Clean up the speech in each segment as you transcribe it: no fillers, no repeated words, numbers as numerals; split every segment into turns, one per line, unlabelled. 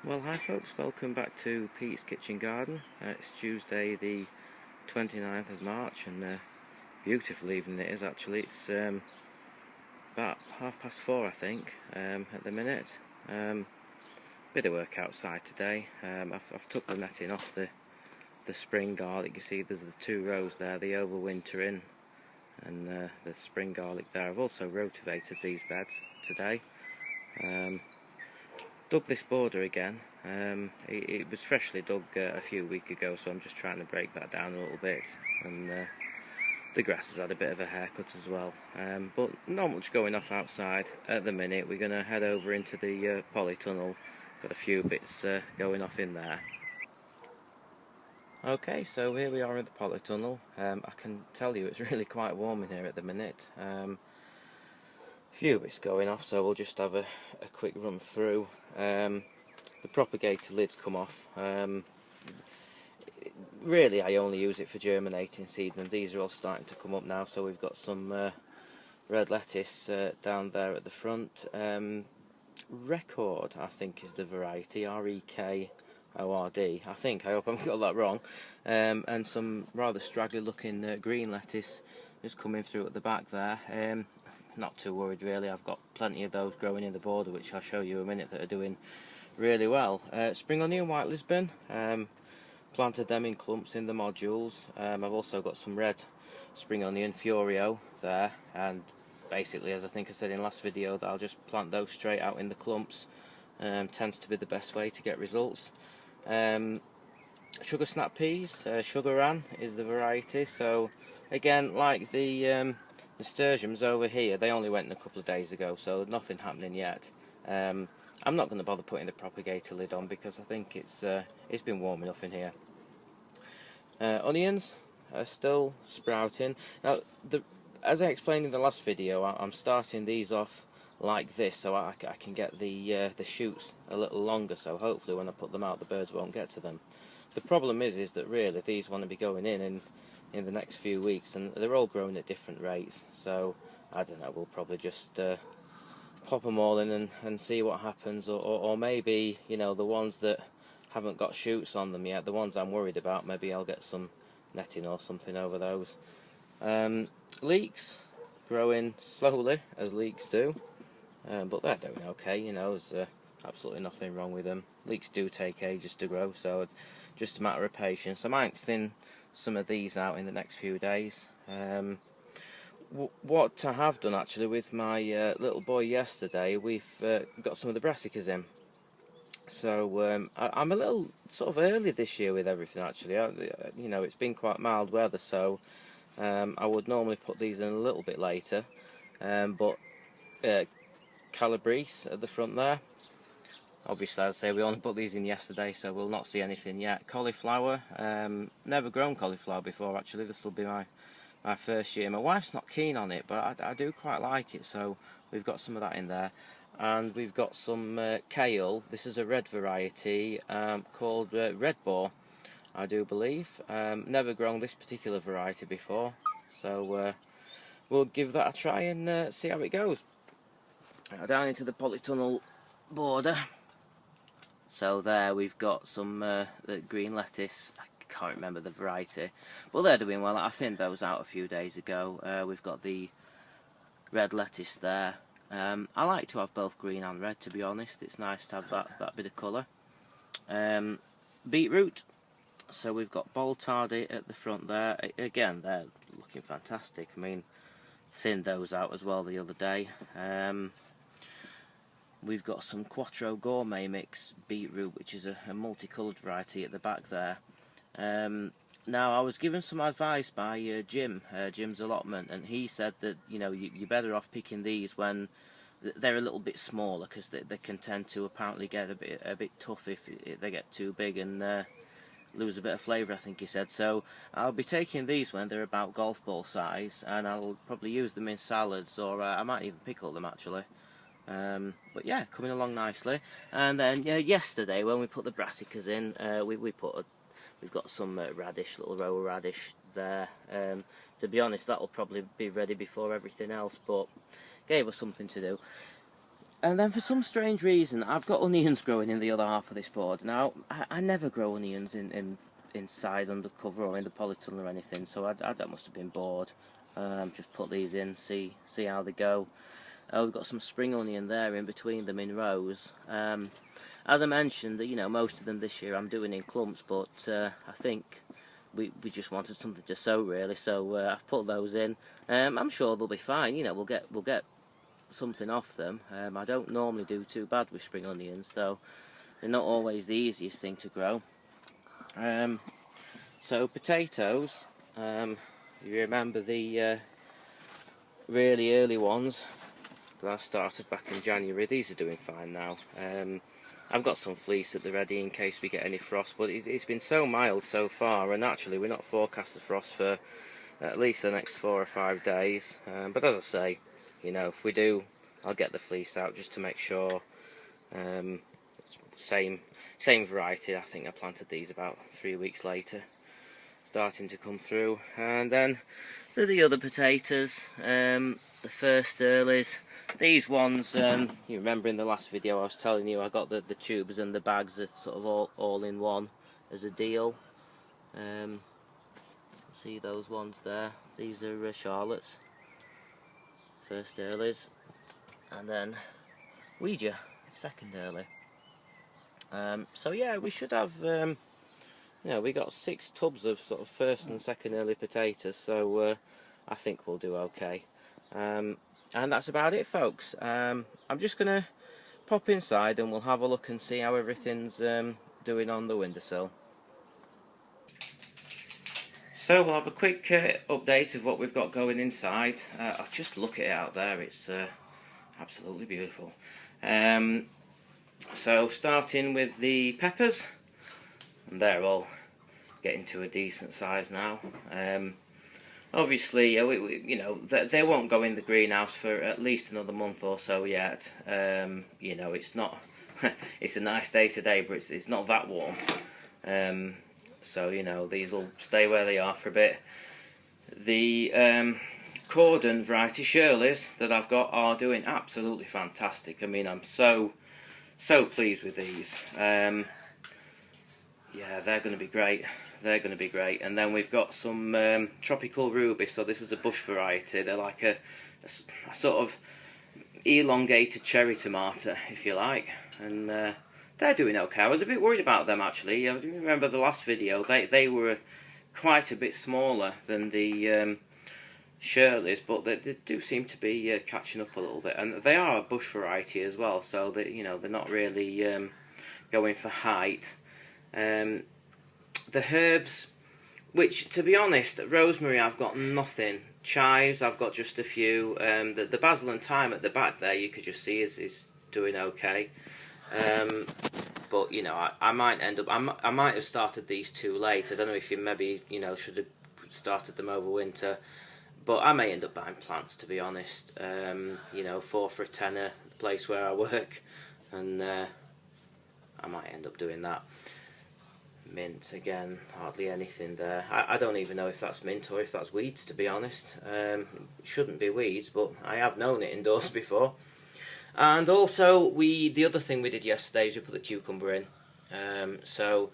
Well, hi folks, welcome back to Pete's Kitchen Garden. It's Tuesday the 29th of March and beautiful evening it is actually. It's about 4:30 I think at the minute. Bit of work outside today. I've took the netting off the spring garlic. You see there's the two rows there, the overwintering and the spring garlic there. I've also rotivated these beds today. Dug this border again. It was freshly dug a few weeks ago, so I'm just trying to break that down a little bit, and the grass has had a bit of a haircut as well, but not much going off outside at the minute. We're going to head over into the polytunnel. Got a few bits going off in there. Okay, so here we are in the polytunnel. I can tell you it's really quite warm in here at the minute. Few bits going off, so we'll just have a quick run through. The propagator lid's come off. Really I only use it for germinating seed, and these are all starting to come up now, so we've got some red lettuce down there at the front. Record, I think, is the variety, R-E-K-O-R-D, I hope I haven't got that wrong. And some rather straggly looking green lettuce just coming through at the back there. Not too worried really, I've got plenty of those growing in the border, which I'll show you in a minute, that are doing really well. Spring onion, white Lisbon, planted them in clumps in the modules. I've also got some red spring onion, Furio, there, and basically, as I think I said in the last video, that I'll just plant those straight out in the clumps. Tends to be the best way to get results. Sugar snap peas, Sugar Ran is the variety, so again, like the nasturtiums over here, they only went in a couple of days ago, so nothing happening yet. I'm not going to bother putting the propagator lid on because I think it's been warm enough in here. Onions are still sprouting. Now, as I explained in the last video, I'm starting these off like this so I can get the shoots a little longer, so hopefully when I put them out the birds won't get to them. The problem is that really these want to be going in the next few weeks, and they're all growing at different rates, so I don't know, we'll probably just pop them all in and see what happens, or maybe, you know, the ones that haven't got shoots on them yet, the ones I'm worried about, maybe I'll get some netting or something over those. Leeks growing slowly, as leeks do, but they're doing okay, you know, there's absolutely nothing wrong with them. Leeks do take ages to grow, so it's just a matter of patience. I might thin some of these out in the next few days. What I have done actually with my little boy yesterday, we've got some of the brassicas in. So I'm a little sort of early this year with everything actually. You know, it's been quite mild weather, so I would normally put these in a little bit later. But Calabrese at the front there. Obviously, as I say, we only put these in yesterday, so we'll not see anything yet. Cauliflower, never grown cauliflower before actually. This will be my first year. My wife's not keen on it, but I do quite like it, so we've got some of that in there. And we've got some kale. This is a red variety called Red Boar, I do believe. Never grown this particular variety before, so we'll give that a try and see how it goes. Down into the polytunnel border. So there we've got some the green lettuce. I can't remember the variety, but they're doing well. I thinned those out a few days ago. We've got the red lettuce there. I like to have both green and red, to be honest. It's nice to have that bit of colour. Beetroot. So we've got Boltardy at the front there. Again, they're looking fantastic. I mean, thinned those out as well the other day. We've got some Quattro Gourmet Mix beetroot, which is a multicoloured variety at the back there. Now, I was given some advice by Jim's allotment, and he said that, you know, you're better off picking these when they're a little bit smaller, because they can tend to apparently get a bit tough if they get too big and lose a bit of flavour, I think he said. So I'll be taking these when they're about golf ball size, and I'll probably use them in salads, or I might even pickle them actually. But yeah, coming along nicely. And then yesterday when we put the brassicas in, we've got some radish, little row of radish there. To be honest, that'll probably be ready before everything else, but gave us something to do. And then for some strange reason, I've got onions growing in the other half of this board. Now, I never grow onions inside under cover or in the polytunnel or anything, so I must have been bored. Just put these in, see how they go. We've got some spring onion there in between them in rows. As I mentioned, you know, most of them this year I'm doing in clumps, but I think we just wanted something to sow really, so I've put those in. I'm sure they'll be fine. You know, we'll get something off them. I don't normally do too bad with spring onions, though they're not always the easiest thing to grow. So potatoes, you remember the really early ones that I started back in January, these are doing fine now. I've got some fleece at the ready in case we get any frost, but it's been so mild so far, and actually we're not forecast the frost for at least the next 4 or 5 days. But as I say, you know, if we do, I'll get the fleece out just to make sure. Same variety. I think I planted these about 3 weeks later, starting to come through. And then to the other potatoes, the first earlies. These ones, you remember in the last video I was telling you I got the tubes and the bags are sort of all in one as a deal. See those ones there? These are Charlotte's first earlies, and then Ouija, second early. So yeah, we should have, you know, we got 6 tubs of sort of first and second early potatoes, so I think we'll do okay. And that's about it, folks. I'm just going to pop inside and we'll have a look and see how everything's doing on the windowsill. So we'll have a quick update of what we've got going inside. I'll just look at it out there, it's absolutely beautiful. So starting with the peppers, and they're all getting to a decent size now. Obviously, you know, they won't go in the greenhouse for at least another month or so yet. You know, it's not. It's a nice day today, but it's not that warm. So you know, these will stay where they are for a bit. The Cordon variety Shirleys that I've got are doing absolutely fantastic. I mean, I'm so pleased with these. Yeah, they're going to be great. They're going to be great. And then we've got some tropical ruby. So this is a bush variety. They're like a sort of elongated cherry tomato, if you like. And they're doing okay. I was a bit worried about them actually. I remember the last video. They were quite a bit smaller than the Shirleys, but they do seem to be catching up a little bit. And they are a bush variety as well. So that, you know, they're not really going for height. The herbs, which to be honest, rosemary I've got nothing. Chives I've got just a few. The basil and thyme at the back there you could just see is doing okay. But you know, I might end up. I might have started these too late. I don't know if you maybe, you know, should have started them over winter. But I may end up buying plants, to be honest. You know, 4 for a tenner, the place where I work, and I might end up doing that. Mint again, hardly anything there. I don't even know if that's mint or if that's weeds, to be honest. It shouldn't be weeds, but I have known it indoors before. And also, the other thing we did yesterday is we put the cucumber in. So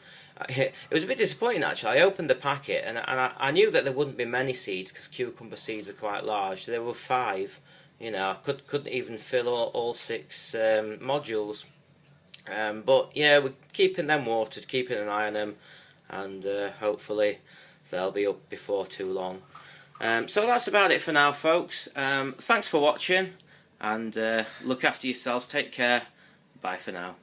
it was a bit disappointing actually. I opened the packet and I knew that there wouldn't be many seeds because cucumber seeds are quite large. There were 5. You know, I couldn't even fill all 6 modules. But yeah, we're keeping them watered, keeping an eye on them, and hopefully they'll be up before too long. So that's about it for now, folks. Thanks for watching, and look after yourselves. Take care. Bye for now.